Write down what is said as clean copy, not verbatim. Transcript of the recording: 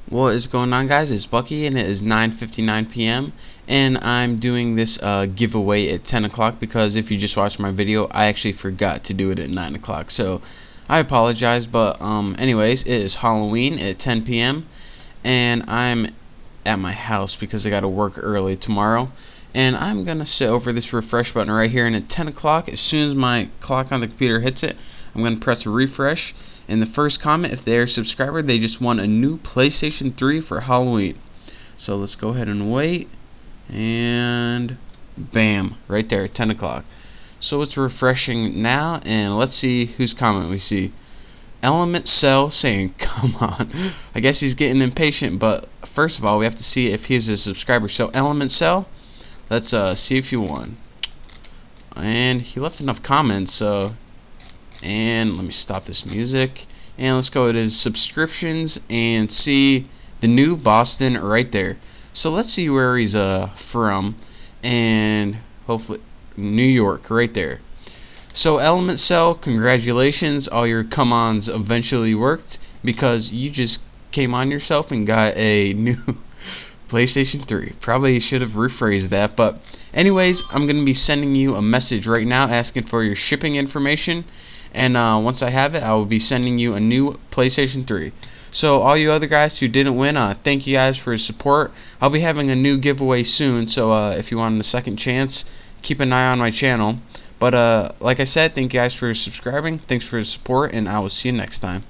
What is going on, guys? It's Bucky and it is 9:59 p.m. and I'm doing this giveaway at 10 o'clock because if you just watched my video I actually forgot to do it at 9 o'clock, so I apologize. But anyways, it is Halloween at 10 p.m. and I'm at my house because I gotta work early tomorrow, and I'm gonna sit over this refresh button right here, and at 10 o'clock, as soon as my clock on the computer hits it, I'm gonna press refresh. In the first comment, if they're a subscriber, they just won a new PlayStation 3 for Halloween. So let's go ahead and wait, and bam, right there at 10 o'clock. So it's refreshing now, and let's see whose comment we see. Element Cell saying, come on. I guess he's getting impatient, but first of all, we have to see if he's a subscriber. So Element Cell, let's see if he won. And he left enough comments, so... And let me stop this music, and let's go to his subscriptions and see the new Boston right there. So let's see where he's from, and hopefully New York right there. So Element Cell, congratulations, all your come-ons eventually worked because you just came on yourself and got a new PlayStation 3. Probably should have rephrased that, but anyways, I'm going to be sending you a message right now asking for your shipping information, and once I have it, I will be sending you a new PlayStation 3. So all you other guys who didn't win, thank you guys for your support. I'll be having a new giveaway soon, so if you want a second chance, keep an eye on my channel. But like I said, thank you guys for subscribing, thanks for your support, and I will see you next time.